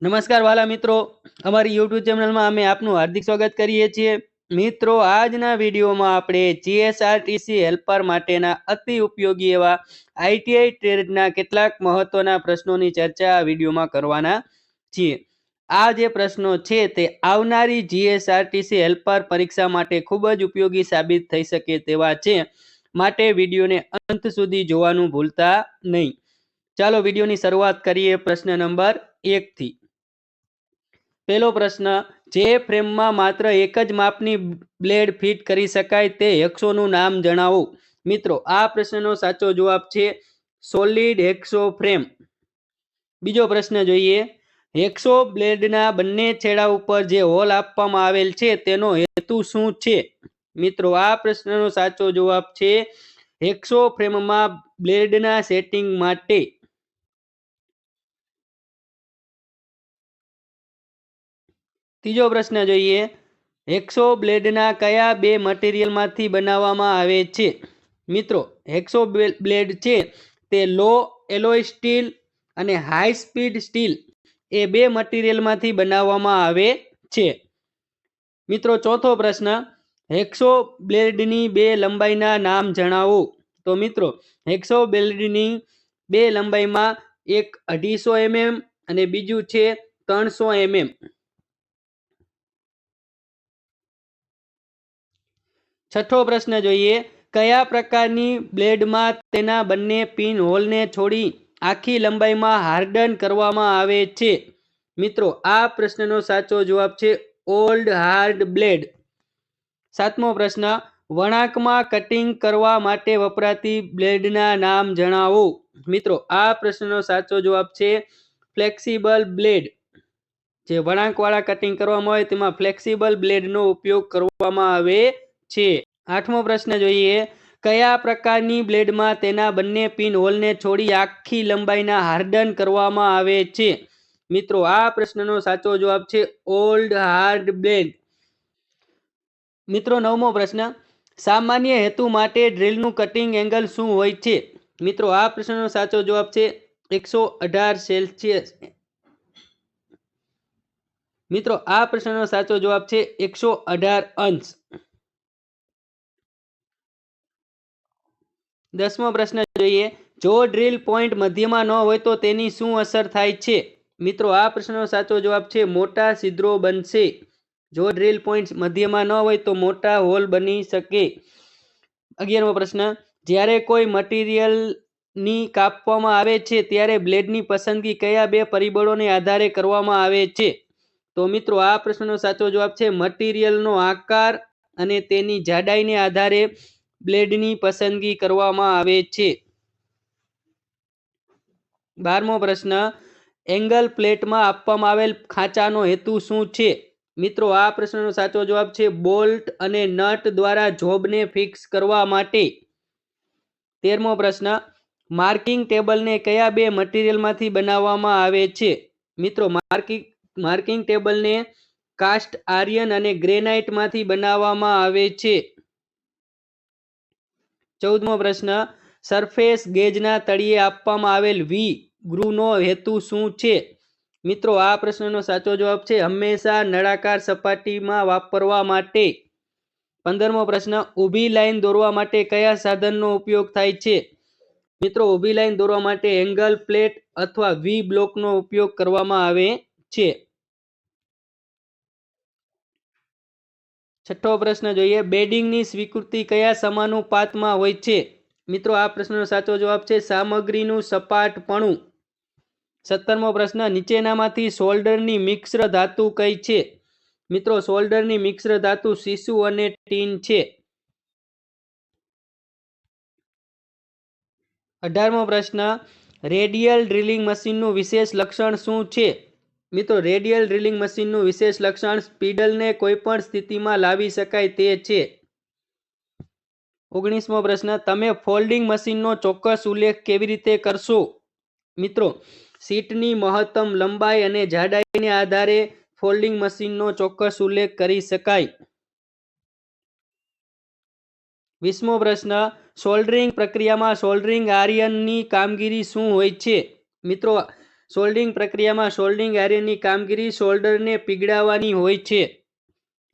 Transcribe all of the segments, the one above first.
નમસ્કાર વાલા મિત્રો, અમારી યુટ્યુબ ચેનલમાં અમે આપનું હાર્દિક સ્વાગત કરીએ છીએ. મિત્રો, આજના વિડીયોમાં આપણે જીએસઆરટીસી હેલ્પર માટેના અતિ ઉપયોગી એવા આઈટીઆઈ ટ્રેડના કેટલાક મહત્વના પ્રશ્નોની ચર્ચા આ વિડીયોમાં કરવાના છીએ. આ જે પ્રશ્નો છે તે આવનારી જીએસઆરટીસી હેલ્પર પરીક્ષા માટે ખૂબ જ ઉપયોગી સાબિત થઈ શકે તેવા છે, માટે વિડીયોને અંત સુધી જોવાનું ભૂલતા નહીં. ચાલો વિડીયોની શરૂઆત કરીએ પ્રશ્ન નંબર 1 થી. પહેલો પ્રશ્ન, જે ફ્રેમમાં માત્ર એક જ માપની બ્લેડ ફિટ કરી શકાય તે હેક્સોનું નામ જણાવો. મિત્રો, આ પ્રશ્નનો સાચો જવાબ છે સોલિડ હેક્સો ફ્રેમ. બીજો પ્રશ્ન જોઈએ, હેક્સો બ્લેડના બંને છેડા ઉપર જે હોલ આપવામાં આવેલ છે તેનો હેતુ શું છે? મિત્રો, આ પ્રશ્નનો સાચો જવાબ છે હેક્સો ફ્રેમમાં બ્લેડના સેટિંગ માટે. ત્રીજો પ્રશ્ન જોઈએ, હેક્સો બ્લેડના કયા બે મટીરિયલમાંથી બનાવવામાં આવે છે? મિત્રો, હેક્સો બ્લેડ છે તે લો એલોય સ્ટીલ અને હાઈ સ્પીડ સ્ટીલ એ બે મટીરિયલમાંથી બનાવવામાં આવે છે. મિત્રો, ચોથો પ્રશ્ન, હેક્સો બ્લેડની બે લંબાઈના નામ જણાવો. તો મિત્રો, હેક્સો બ્લેડની બે લંબાઈમાં એક 250 mm અને બીજું છે 300 mm. છઠ્ઠો પ્રશ્ન જોઈએ, કયા પ્રકારની બ્લેડમાં તેના બંને પિન હોલને છોડી આખી લંબાઈમાં હાર્ડન કરવામાં આવે છે? મિત્રો, આ પ્રશ્નનો સાચો જવાબ છે ઓલ્ડ હાર્ડ બ્લેડ. સાતમો પ્રશ્ન, વળાંકમાં કટિંગ કરવા માટે વપરાતી બ્લેડના નામ જણાવો. મિત્રો, આ પ્રશ્નનો સાચો જવાબ છે ફ્લેક્સિબલ બ્લેડ. જે વળાંકવાળા કટિંગ કરવામાં આવે તેમાં ફ્લેક્સિબલ બ્લેડનો ઉપયોગ કરવામાં આવે છે. આઠમો પ્રશ્ન જોઈએ, કયા પ્રકારની બ્લેડમાં તેના બંને પિન હોલને છોડી આખી લંબાઈના હાર્ડન કરવામાં આવે છે? મિત્રો, આ પ્રશ્નનો સાચો જવાબ છે ઓલ્ડ હાર્ડ બ્લેડ. મિત્રો, નવમો પ્રશ્ન, સામાન્ય હેતુ માટે ડ્રીલનું કટિંગ એંગલ શું હોય છે? મિત્રો, આ પ્રશ્નનો સાચો જવાબ છે 118 સેલ્સિયસ. મિત્રો, આ પ્રશ્નનો સાચો જવાબ છે 118 અંશ. 10મો પ્રશ્ન જોઈએ, જો ડ્રીલ પોઈન્ટ મધ્યમાં ન હોય તો તેની શું અસર થાય છે? મિત્રો, આ પ્રશ્નનો સાચો જવાબ છે મોટા છિદ્રો બનશે. જો ડ્રીલ પોઈન્ટ મધ્યમાં ન હોય તો મોટા હોલ બની શકે. 11મો પ્રશ્ન, જ્યારે કોઈ મટીરિયલની કાપવામાં આવે છે ત્યારે બ્લેડની પસંદગી કયા બે પરિબળોને આધારે કરવામાં આવે છે? તો મિત્રો, આ પ્રશ્નનો સાચો જવાબ છે મટીરિયલનો આકાર અને તેની જાડાઈને આધારે બ્લેડની પસંદગી કરવામાં આવે છે. 12મો પ્રશ્ન, એંગલ પ્લેટમાં આપવામાં આવેલ ખાંચાનો હેતુ શું છે? મિત્રો, આ પ્રશ્નનો સાચો જવાબ છે બોલ્ટ અને નટ દ્વારા જોબને ફિક્સ કરવા માટે. 13મો પ્રશ્ન, માર્કિંગ ટેબલને કયા બે મટીરિયલમાંથી બનાવવામાં આવે છે? મિત્રો, માર્કિંગ ટેબલને કાસ્ટ આયર્ન અને ગ્રેનાઇટમાંથી બનાવવામાં આવે છે. 14મો પ્રશ્ન, સરફેસ ગેજના તળિયે આપવામાં આવેલ વી ગ્રુવનો હેતુ શું છે? મિત્રો, આ પ્રશ્નનો સાચો જવાબ છે હંમેશા નળાકાર સપાટીમાં વાપરવા માટે. 15મો પ્રશ્ન, ઊભી લાઈન દોરવા માટે કયા સાધનનો ઉપયોગ થાય છે? મિત્રો, ઊભી લાઈન દોરવા માટે એંગલ પ્લેટ અથવા વી બ્લોકનો ઉપયોગ કરવામાં આવે છે. છઠ્ઠો પ્રશ્ન જોઈએ, બેડિંગની સ્વીકૃતિ કયા સમાનુપાતમાં હોય છે? મિત્રો, આ પ્રશ્નનો સાચો જવાબ છે સામગ્રીનું સપાટપણું. 17મો પ્રશ્ન, નીચેનામાંથી સોલ્ડરની મિશ્ર ધાતુ કઈ છે? મિત્રો, સોલ્ડરની મિશ્ર ધાતુ સીસુ અને ટીન છે. 18મો પ્રશ્ન, રેડિયલ ડ્રિલિંગ મશીનનું વિશેષ લક્ષણ શું છે? મિત્રો, રેડિયલ ડ્રિલિંગ મશીનનું વિશેષ લક્ષણ સ્પીડલને કોઈપણ સ્થિતિમાં લાવી શકાય તે છે. 19મો પ્રશ્ન, તમે ફોલ્ડિંગ મશીનનો ચોક્કસ ઉલ્લેખ કેવી રીતે કરશો? મિત્રો, સીટની મહત્તમ લંબાઈ અને જાડાઈને આધારે ફોલ્ડિંગ મશીનનો ચોક્કસ ઉલ્લેખ કરી શકાય. 20મો પ્રશ્ન, સોલ્ડરિંગ પ્રક્રિયામાં સોલ્ડરિંગ આયર્નની કામગીરી શું હોય છે? મિત્રો, સોલ્ડરિંગ પ્રક્રિયામાં સોલ્ડરિંગ આયર્નની કામગીરી સોલ્ડરને પીગળાવવાની હોય છે.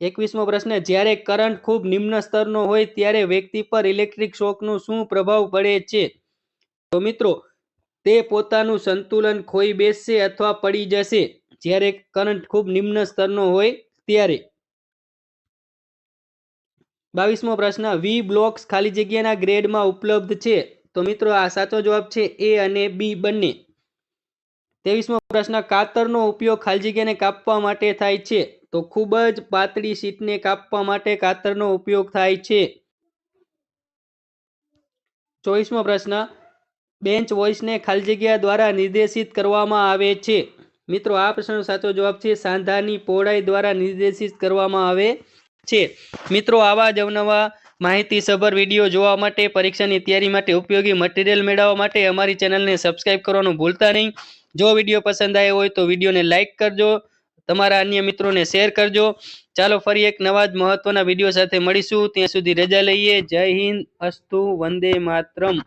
21મો પ્રશ્ન, જ્યારે કરંટ ખૂબ નિમ્ન સ્તરનો હોય ત્યારે વ્યક્તિ પર ઇલેક્ટ્રિક શોકનો શું પ્રભાવ પડે છે? તો મિત્રો, તે પોતાનું સંતુલન ખોઈ બેસશે અથવા પડી જશે જ્યારે કરંટ ખૂબ નિમ્ન સ્તરનો હોય ત્યારે. 22મો પ્રશ્ન, વી બ્લોક્સ ખાલી જગ્યાના ગ્રેડમાં ઉપલબ્ધ છે? તો મિત્રો, આ સાચો જવાબ છે એ અને બી બંને. 23મો પ્રશ્ન, કાતરનો ઉપયોગ ખાલી જગ્યાને કાપવા માટે થાય છે? તો ખૂબ જ પાતળી શીટને કાપવા માટે કાતરનો ઉપયોગ થાય છે. 24મો પ્રશ્ન, બેન્ચ વોઇસને ખાલી જગ્યા દ્વારા નિર્દેશિત કરવામાં આવે છે? મિત્રો, આ પ્રશ્નનો સાચો જવાબ છે સાંધાની પહોળાઈ દ્વારા નિર્દેશિત કરવામાં આવે છે. મિત્રો, આવા જ અવનવા માહિતીસભર વિડીયો જોવા માટે, પરીક્ષાની તૈયારી માટે ઉપયોગી મટીરિયલ મેળવવા માટે અમારી ચેનલને સબસ્ક્રાઇબ કરવાનું ભૂલતા નહીં. જો વિડીયો પસંદ આવ્યો હોય તો વિડીયોને લાઇક કરજો, તમારા અન્ય મિત્રોને શેર કરજો. ચાલો ફરી એક નવા જ મહત્વના વિડીયો સાથે મળીશું. ત્યાં સુધી રજા લઈએ. જય હિન્દ, અસ્તુ, વંદે માતરમ.